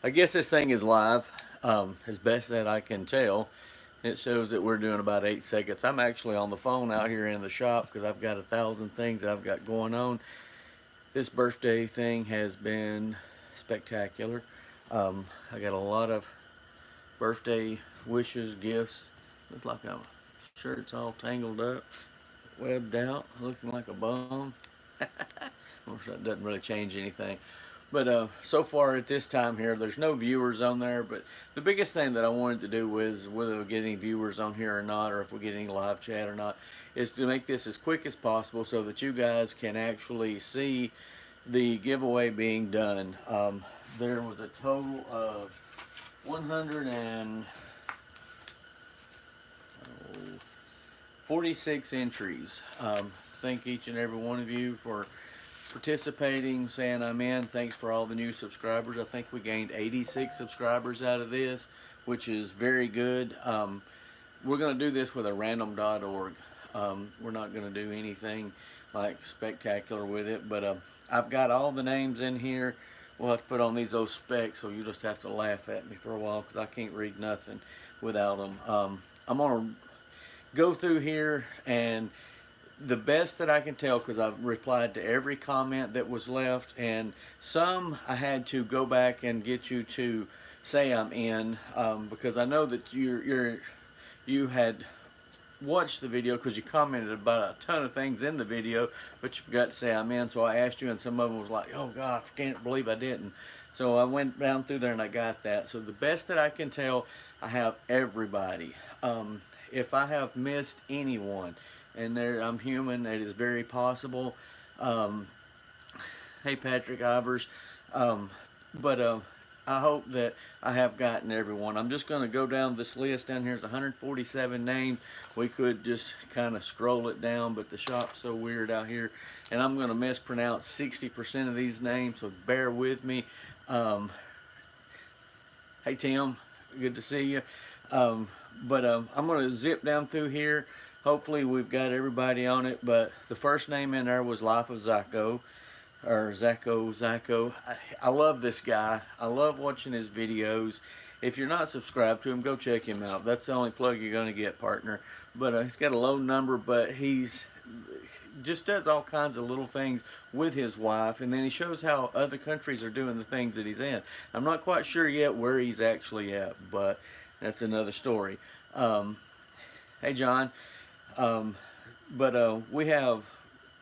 I guess this thing is live, as best that I can tell. It shows that we're doing about 8 seconds. I'm actually on the phone out here in the shop because I've got 1,000 things I've got going on. This birthday thing has been spectacular. I got a lot of birthday wishes, gifts. Looks like my shirt's all tangled up, webbed out, looking like a bum. Of course, that doesn't really change anything. But so far at this time here, there's no viewers on there. But the biggest thing that I wanted to do was whether we get any viewers on here or not, or if we get any live chat or not, is to make this as quick as possible so that you guys can actually see the giveaway being done. There was a total of 146 entries. Thank each and every one of you for participating, saying I'm in. Thanks for all the new subscribers. I think we gained 86 subscribers out of this, which is very good. We're going to do this with a random.org. We're not going to do anything like spectacular with it, but I've got all the names in here. We'll have to put on these old specs, so you just have to laugh at me for a while because I can't read nothing without them. I'm going to go through here, and the best that I can tell, because I've replied to every comment that was left, and some I had to go back and get you to say I'm in, because I know that you had watched the video because you commented about a ton of things in the video, but you forgot to say I'm in. So I asked you, and some of them was like, "Oh God, I can't believe I didn't." So I went down through there and I got that. So the best that I can tell, I have everybody. If I have missed anyone, and there I'm human, it is very possible. Um, hey Patrick Ivers, but I hope that I have gotten everyone. I'm just going to go down this list down here. There's 147 names. We could just kind of scroll it down, but the shop's so weird out here, and I'm going to mispronounce 60% of these names, so bear with me. Um, hey Tim, good to see you. But I'm going to zip down through here. Hopefully we've got everybody on it, but the first name in there was Life of Zacco, or Zacco. I love this guy. I love watching his videos. If you're not subscribed to him, go check him out. That's the only plug you're going to get, partner. But he's got a low number, but he's just does all kinds of little things with his wife, and then he shows how other countries are doing the things that he's in. I'm not quite sure yet where he's actually at, but that's another story. Um, hey, John. But we have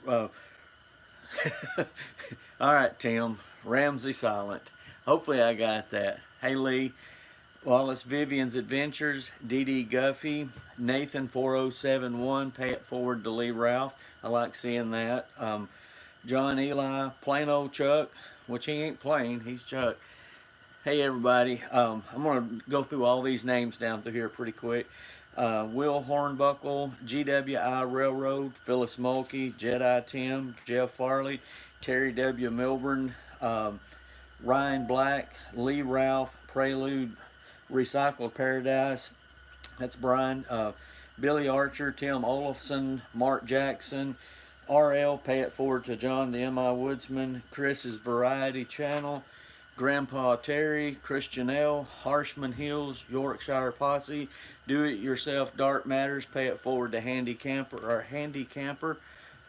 uh, all right, Tim. Ramsey Silent. Hopefully I got that. Hey, Lee. Wallace Vivian's Adventures. Dee Guffey. Nathan 4071. Pay it forward to Lee Ralph. I like seeing that. John Eli. Plain old Chuck. Which he ain't plain. He's Chuck. Hey, everybody. I'm going to go through all these names down through here pretty quick. Will Hornbuckle, GWI Railroad, Phyllis Mulkey, Jedi Tim, Jeff Farley, Terry W. Milburn, Ryan Black, Lee Ralph, Prelude, Recycled Paradise, that's Brian, Billy Archer, Tim Olafson, Mark Jackson, RL, Pay It Forward to John, the MI Woodsman, Chris's Variety Channel, Grandpa Terry, Christian L, Harshman Hills, Yorkshire Posse, Do It Yourself Dark Matters, Pay It Forward to Handy Camper,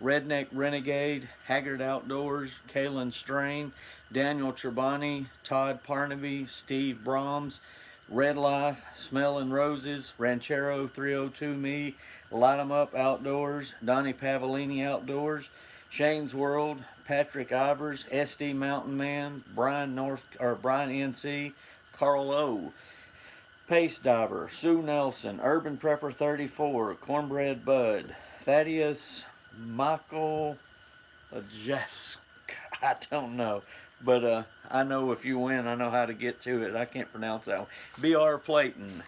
Redneck Renegade, Haggard Outdoors, Kalen Strain, Daniel Trebani, Todd Parnaby, Steve Brahms, Red Life, Smelling Roses, Ranchero 302 Me, Light 'em Up Outdoors, Donnie Pavellini Outdoors, Shane's World, Patrick Ivers, SD Mountain Man, Brian NC, Carl O, Pace Diver, Sue Nelson, Urban Prepper 34, Cornbread Bud, Thaddeus Michael Jesk. I don't know. But I know if you win, I know how to get to it. I can't pronounce that one. B.R. Playton,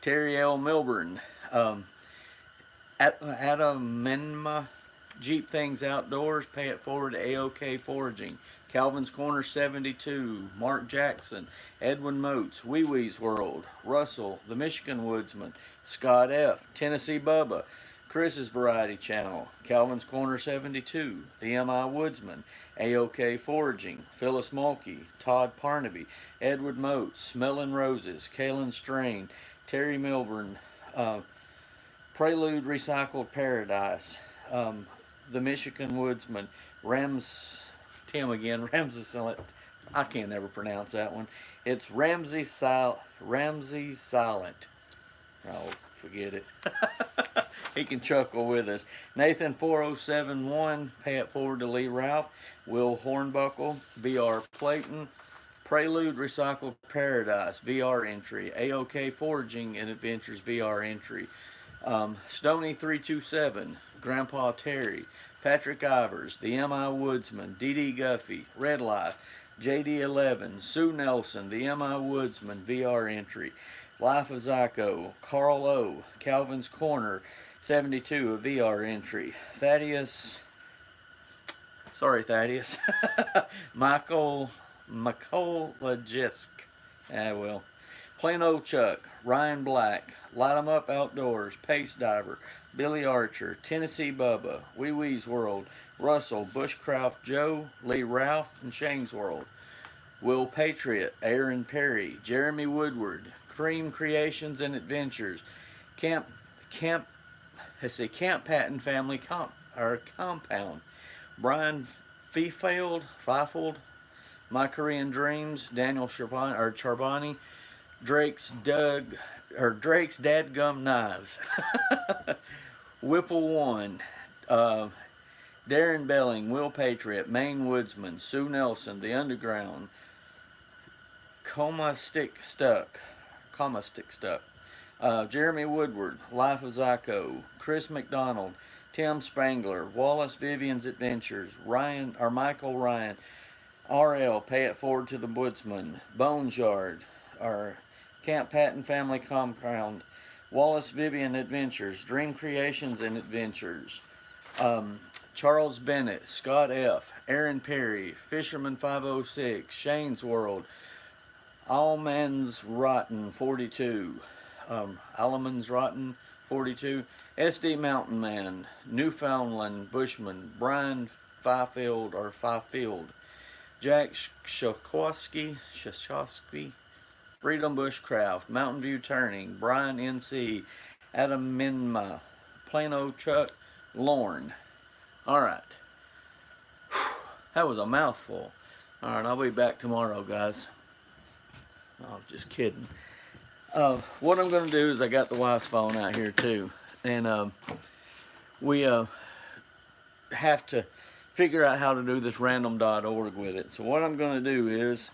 Terry L. Milburn, Adam Menma, Jeep Things Outdoors, Pay It Forward to AOK Foraging, Calvin's Corner 72, Mark Jackson, Edwin Moats, Wee Wee's World, Russell, The Michigan Woodsman, Scott F., Tennessee Bubba, Chris's Variety Channel, Calvin's Corner 72, the M.I. Woodsman, A.O.K. Foraging, Phyllis Mulkey, Todd Parnaby, Edward Moats, Smelling Roses, Kalen Strain, Terry Milburn, Prelude Recycled Paradise, the Michigan Woodsman, Tim again, Ramsey Silent. I can't ever pronounce that one. It's Ramsey Silent. Oh, forget it. He can chuckle with us. Nathan 4071, pay it forward to Lee Ralph. Will Hornbuckle, VR Clayton. Prelude Recycled Paradise, VR entry. AOK Foraging and Adventures, VR entry. Stony 327, Grandpa Terry. Patrick Ivers, the M.I. Woodsman. D.D. Guffey, Red Life. JD11, Sue Nelson, the M.I. Woodsman, VR entry. Life of Zyko, Carl O, Calvin's Corner, 72, a VR entry. Thaddeus, Michael Lajisk, Plain Old Chuck, Ryan Black, Light 'em Up Outdoors, Pace Diver, Billy Archer, Tennessee Bubba, Wee Wee's World, Russell, Bushcraft Joe, Lee Ralph, and Shane's World. Will Patriot, Aaron Perry, Jeremy Woodward, Cream Creations and Adventures, Camp Patton Family Compound, Brian Fifield, My Korean Dreams, Daniel Charbonne, Drake's Dadgum Knives, Whipple One, Darren Belling, Will Patriot, Maine Woodsman, Sue Nelson, The Underground, Coma Stick Stuck, Jeremy Woodward, Life of Zyko, Chris McDonald, Tim Spangler, Wallace Vivian's Adventures, Michael Ryan, RL, Pay It Forward to the Woodsman, Bones Yard, Camp Patton Family Compound, Wallace Vivian Adventures, Dream Creations and Adventures, Charles Bennett, Scott F., Aaron Perry, Fisherman 506, Shane's World, Allman's Rotten 42, Alleman's Rotten 42, SD Mountain Man, Newfoundland Bushman, Brian Fifield, Jack Shakowski, Freedom Bushcraft, Mountain View Turning, Brian NC, Adam Minma, Plano Chuck, Lorne. All right. That was a mouthful. All right, I'll be back tomorrow, guys. Oh, just kidding. What I'm going to do is I got the wife's phone out here too, and we have to figure out how to do this random.org with it. So what I'm going to do is,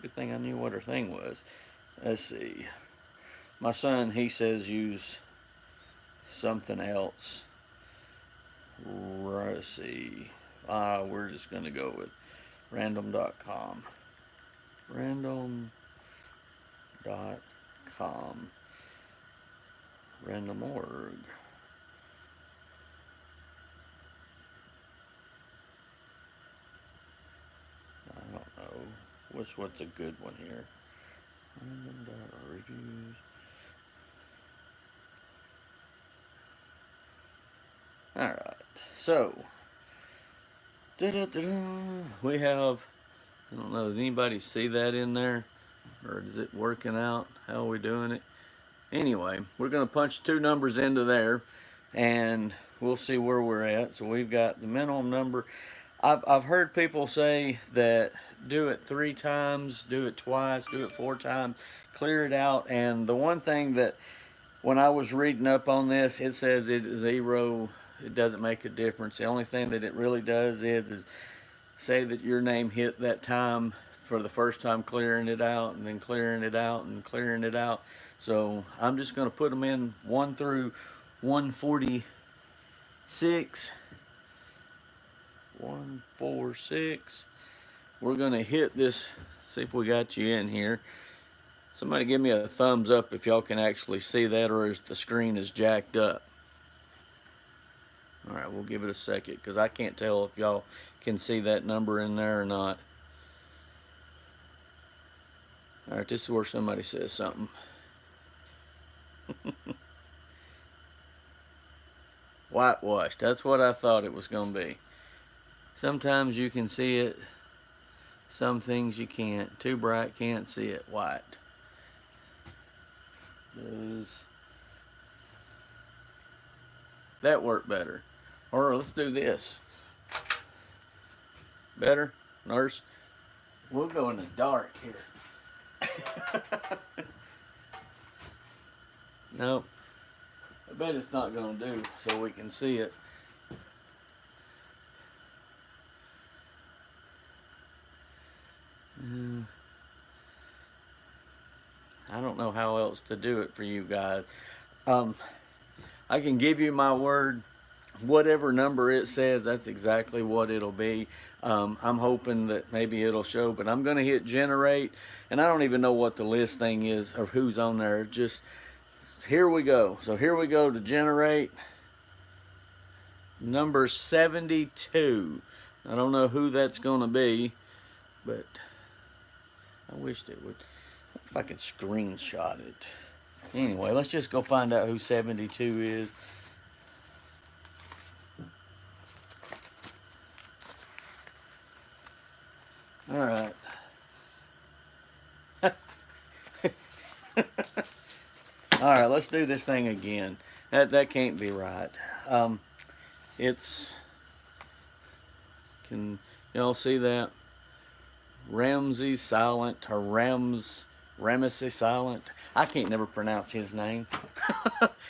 good thing I knew what her thing was. Let's see. My son, he says use something else. Let's see. We're just going to go with random.com. Random.com. Random.org. I don't know. What's a good one here? Random.reviews. Alright, so we have, I don't know, does anybody see that in there? Or is it working out? How are we doing it? Anyway, we're going to punch two numbers into there and we'll see where we're at. So we've got the minimum number. I've heard people say that do it 3 times, do it twice, do it 4 times, clear it out. And the one thing that when I was reading up on this, it says it is 0. It doesn't make a difference. The only thing that it really does is say that your name hit that time for the first time, clearing it out and then clearing it out and clearing it out. So I'm just going to put them in 1 through 146. 146. We're going to hit this, see if we got you in here. Somebody give me a thumbs up if y'all can actually see that, or if the screen is jacked up. All right, we'll give it a second because I can't tell if y'all can see that number in there or not. All right, this is where somebody says something. whitewashed. That's what I thought it was going to be. Sometimes you can see it. Some things you can't. Too bright, can't see it. White. Does that work better? Or let's do this. Better, nurse? We'll go in the dark here. Nope. I bet it's not going to do so we can see it. I don't know how else to do it for you guys. I can give you my word. Whatever number it says, that's exactly what it'll be. I'm hoping that maybe it'll show, but I'm going to hit generate, and I don't even know what the list thing is or who's on there. Just here we go. So here we go to generate number 72. I don't know who that's going to be, but I wished it would. If I could screenshot it. Anyway, let's just go find out who 72 is. All right. All right, let's do this thing again. That can't be right. It's, can y'all see that? Ramsey Silent, or Ramesses Silent. I can't never pronounce his name.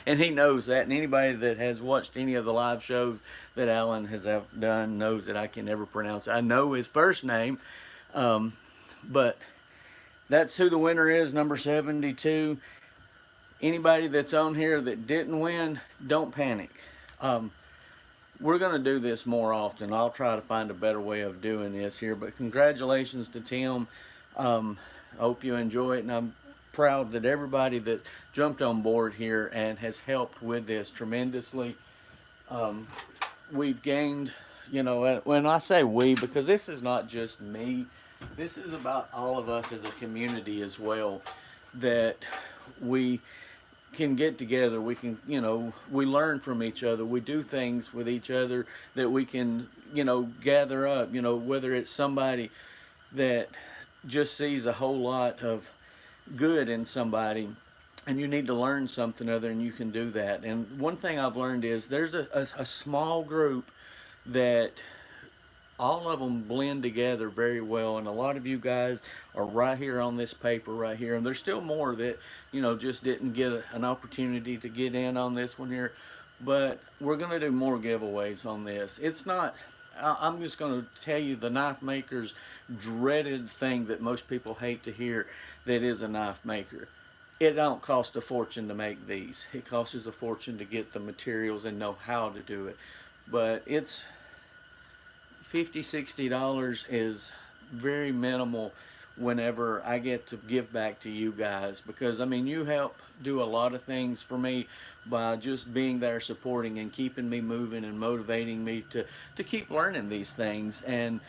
And he knows that. And anybody that has watched any of the live shows that Alan has done knows that I can never pronounce it. I know his first name, but that's who the winner is, number 72. Anybody that's on here that didn't win, don't panic. We're going to do this more often. I'll try to find a better way of doing this here. But congratulations to Tim. I hope you enjoy it. And I'm proud that everybody that jumped on board here and has helped with this tremendously. We've gained, you know, when I say we, because this is not just me. This is about all of us as a community as well, that we can get together. We can, you know, we learn from each other. We do things with each other that we can, you know, gather up, you know, whether it's somebody that just sees a whole lot of good in somebody and you need to learn something other, and you can do that. And one thing I've learned is there's a small group that all of them blend together very well, and a lot of you guys are right here on this paper right here, and there's still more that, you know, just didn't get an opportunity to get in on this one here, but we're going to do more giveaways on this. It's not, I'm just going to tell you the knife maker's dreaded thing that most people hate to hear, that is a knife maker. It don't cost a fortune to make these. It costs us a fortune to get the materials and know how to do it, but it's $50–$60 is very minimal whenever I get to give back to you guys, because I mean, you help do a lot of things for me by just being there supporting and keeping me moving and motivating me to keep learning these things. And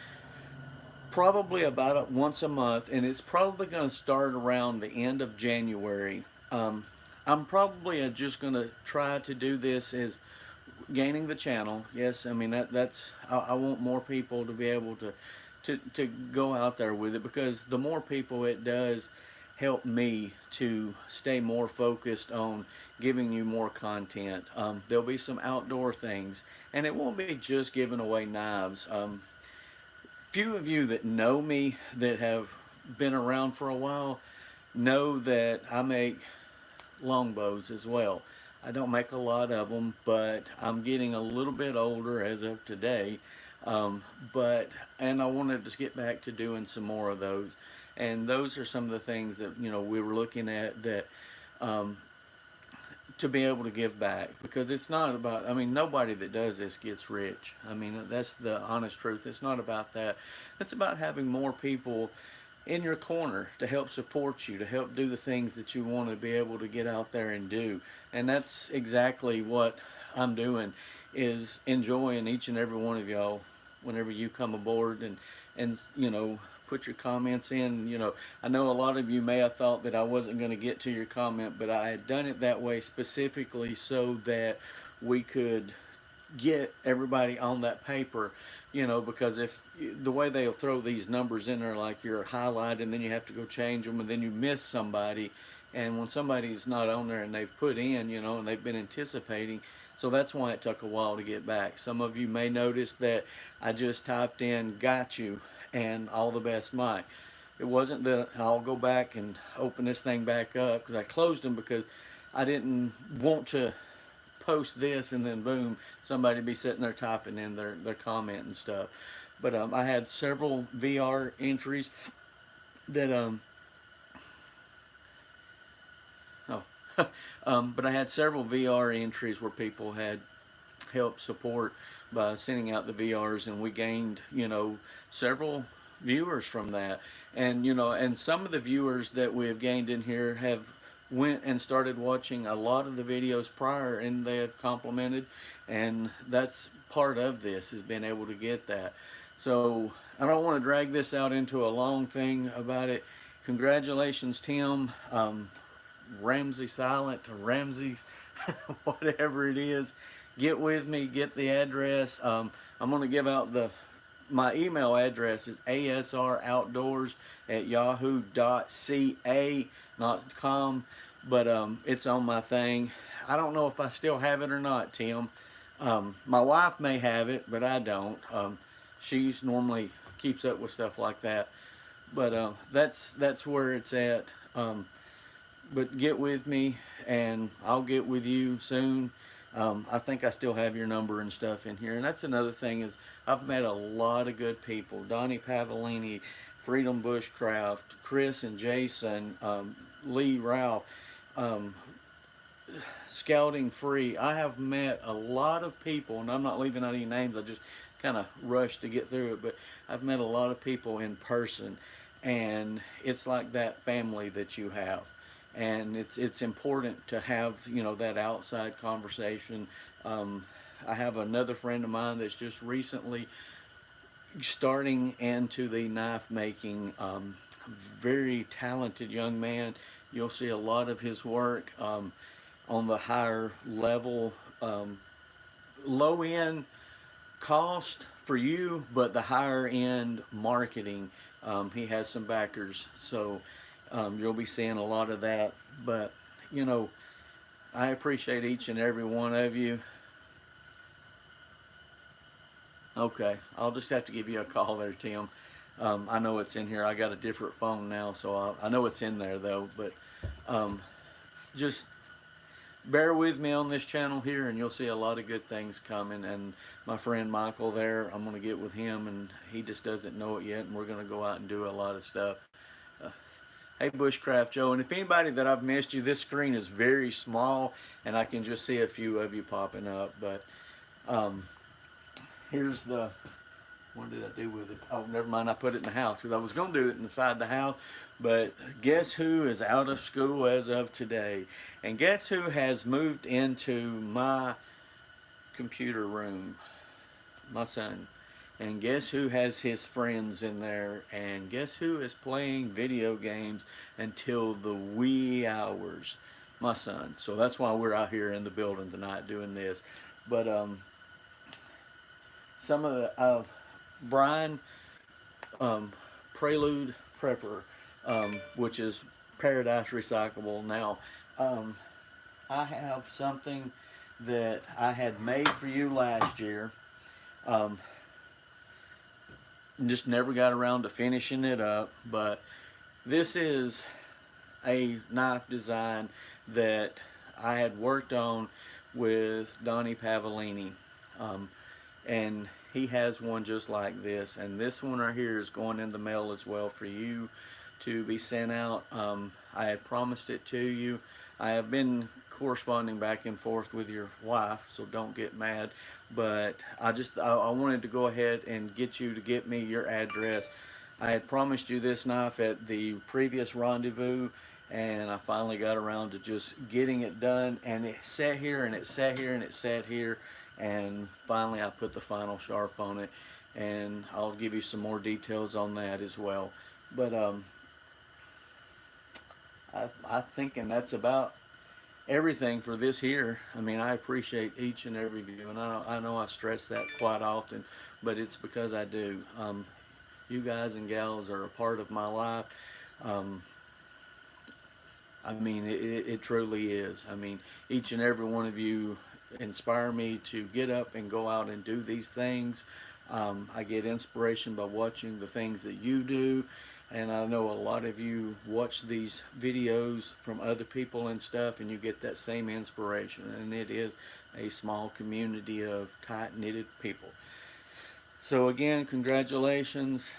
probably about once a month, and it's probably going to start around the end of January. I'm probably just going to try to do this as gaining the channel. Yes, I mean that's I want more people to be able to go out there with it, because the more people it does help me to stay more focused on giving you more content. There'll be some outdoor things, and it won't be just giving away knives. Few of you that know me, that have been around for a while, know that I make longbows as well. I don't make a lot of them, but I'm getting a little bit older as of today. And I wanted to get back to doing some more of those. And those are some of the things that, you know, we were looking at, that to be able to give back, because it's not about, I mean, nobody that does this gets rich. I mean, that's the honest truth. It's not about that. It's about having more people in your corner to help support you, to help do the things that you want to be able to get out there and do. And that's exactly what I'm doing, is enjoying each and every one of y'all whenever you come aboard and you know, put your comments in. You know, I know a lot of you may have thought that I wasn't going to get to your comment, but I had done it that way specifically so that we could get everybody on that paper, you know, because if the way they'll throw these numbers in there, like you're highlighted and then you have to go change them and then you miss somebody. And when somebody's not on there and they've put in, you know, and they've been anticipating, so that's why it took a while to get back. Some of you may notice that I just typed in got you and all the best Mike. It wasn't that I'll go back and open this thing back up because I closed them because I didn't want to post this and then boom, somebody be sitting there typing in their comment and stuff. But I had several VR entries that oh, but I had several VR entries where people had helped support by sending out the VRs, and we gained, you know, several viewers from that. And you know, and some of the viewers that we have gained in here have went and started watching a lot of the videos prior, and they have complimented, and that's part of this, is being able to get that. So I don't want to drag this out into a long thing about it. Congratulations, Tim. Ramsey Silent to Ramsey's, whatever it is. Get with me, get the address. I'm going to give out my email address is asroutdoors@yahoo.ca, not com, but it's on my thing. I don't know if I still have it or not, Tim. My wife may have it, but I don't. She's normally keeps up with stuff like that. But that's where it's at. But get with me, and I'll get with you soon. I think I still have your number and stuff in here. And that's another thing, is I've met a lot of good people. Donnie Pavolini, Freedom Bushcraft, Chris and Jason, Lee Ralph, um, Scouting Free. I have met a lot of people, and I'm not leaving out any names. I just kind of rushed to get through it. But I've met a lot of people in person, and it's like that family that you have. And it's important to have, you know, that outside conversation. I have another friend of mine that's just recently starting into the knife making. Very talented young man. You'll see a lot of his work on the higher level, low end cost for you, but the higher end marketing. He has some backers, so you'll be seeing a lot of that. But you know, I appreciate each and every one of you. Okay, I'll just have to give you a call there, Tim. I know it's in here. I got a different phone now, so I know it's in there though. But um, just bear with me on this channel here, and you'll see a lot of good things coming. And my friend Michael there, I'm going to get with him, and he just doesn't know it yet, and we're going to go out and do a lot of stuff. Hey, Bushcraft Joe, and if anybody that I've missed you, this screen is very small, and I can just see a few of you popping up. But here's the, what did I do with it? Oh, never mind, I put it in the house, because I was going to do it inside the house. But guess who is out of school as of today? And guess who has moved into my computer room? My son. And guess who has his friends in there? And guess who is playing video games until the wee hours? My son. So that's why we're out here in the building tonight doing this. But some of the Brian, Prelude Prepper, which is Paradise Recyclable. Now, I have something that I had made for you last year. Just never got around to finishing it up, but this is a knife design that I had worked on with Donnie Pavolini, and he has one just like this, and this one right here is going in the mail as well for you to be sent out. I had promised it to you. I have been corresponding back and forth with your wife, so don't get mad, but I wanted to go ahead and get you to get me your address. I had promised you this knife at the previous rendezvous, and I finally got around to just getting it done, and it sat here and it sat here and it sat here, and finally I put the final sharp on it, and I'll give you some more details on that as well. But I thinking that's about everything for this here. I mean, I appreciate each and every view, and I know I stress that quite often, but it's because I do. You guys and gals are a part of my life. Um, I mean, it truly is. I mean, each and every one of you inspire me to get up and go out and do these things. I get inspiration by watching the things that you do, and I know a lot of you watch these videos from other people and stuff, and you get that same inspiration. And it is a small community of tight-knitted people. So again, congratulations.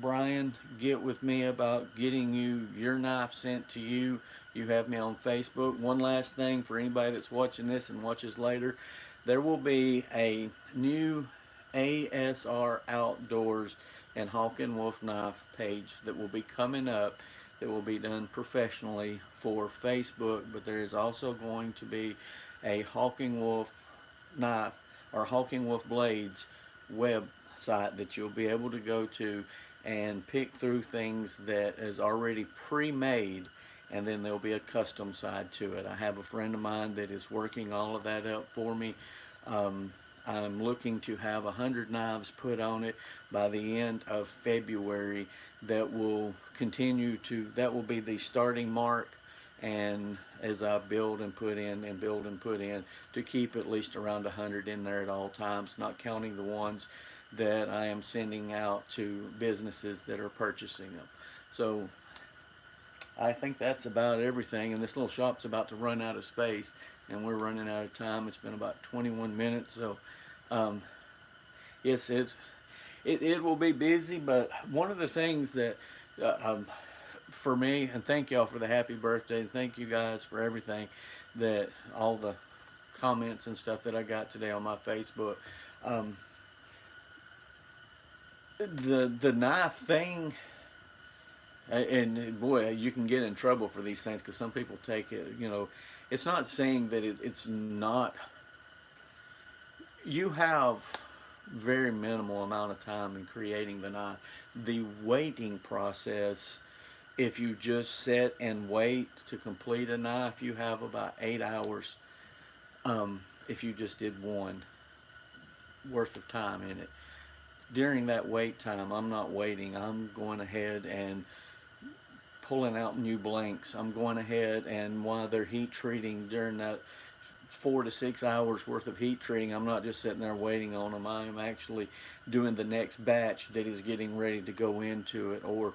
Brian, get with me about getting you your knife sent to you. You have me on Facebook. One last thing for anybody that's watching this and watches later, there will be a new ASR Outdoors and Hawk and Wolf knife page that will be coming up, that will be done professionally for Facebook, but there is also going to be a Hawking Wolf knife or Hawking Wolf blades website that you'll be able to go to and pick through things that is already pre-made, and then there'll be a custom side to it. I have a friend of mine that is working all of that up for me. I'm looking to have 100 knives put on it by the end of February. That will continue to, that will be the starting mark, and as I build and put in and build and put in, to keep at least around 100 in there at all times, not counting the ones that I am sending out to businesses that are purchasing them. So I think that's about everything, and this little shop's about to run out of space, and we're running out of time. It's been about 21 minutes, so yes, it will be busy, but one of the things that for me, and thank y'all for the happy birthday, and thank you guys for everything, that all the comments and stuff that I got today on my Facebook. The knife thing, and boy, you can get in trouble for these things because some people take it, you know, it's not saying that it's not, you have very minimal amount of time in creating the knife. The waiting process, if you just sit and wait to complete a knife, you have about 8 hours, if you just did one worth of time in it. During that wait time, I'm not waiting. I'm going ahead and pulling out new blanks. I'm going ahead, and while they're heat treating during that 4 to 6 hours worth of heat treating, I'm not just sitting there waiting on them. I'm actually doing the next batch that is getting ready to go into it, or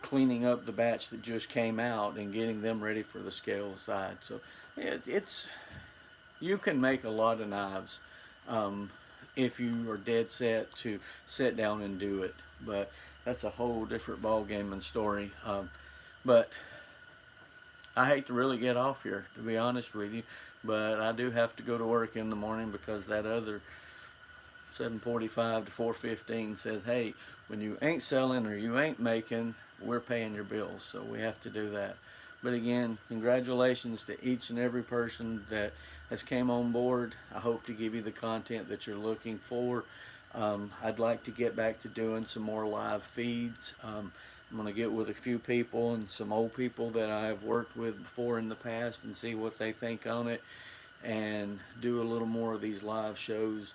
cleaning up the batch that just came out and getting them ready for the scale side. So it's, you can make a lot of knives if you are dead set to sit down and do it, but that's a whole different ball game and story. But I hate to really get off here, to be honest with you, but I do have to go to work in the morning because that other 7:45 to 4:15 says, hey, when you ain't selling or you ain't making, we're paying your bills, so we have to do that. But again, congratulations to each and every person that has came on board. I hope to give you the content that you're looking for. I'd like to get back to doing some more live feeds. I'm going to get with a few people and some old people that I've worked with before in the past and see what they think on it, and do a little more of these live shows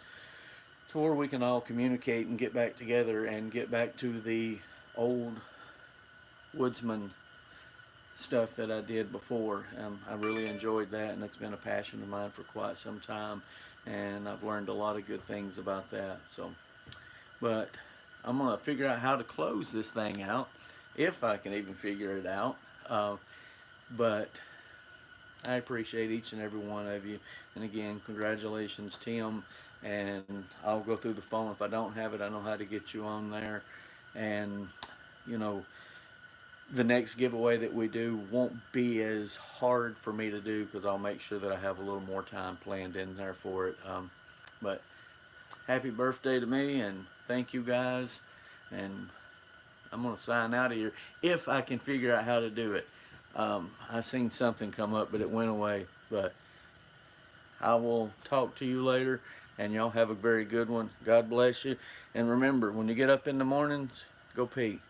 to where we can all communicate and get back together and get back to the old woodsman stuff that I did before. I really enjoyed that, and it's been a passion of mine for quite some time, and I've learned a lot of good things about that. So, but I'm going to figure out how to close this thing out, if I can even figure it out. But I appreciate each and every one of you. And again, congratulations, Tim. And I'll go through the phone. If I don't have it, I know how to get you on there. And, you know, the next giveaway that we do won't be as hard for me to do because I'll make sure that I have a little more time planned in there for it. But happy birthday to me, and thank you guys. And I'm going to sign out of here if I can figure out how to do it. I seen something come up, but it went away. But I will talk to you later, and y'all have a very good one. God bless you. And remember, when you get up in the mornings, go pee.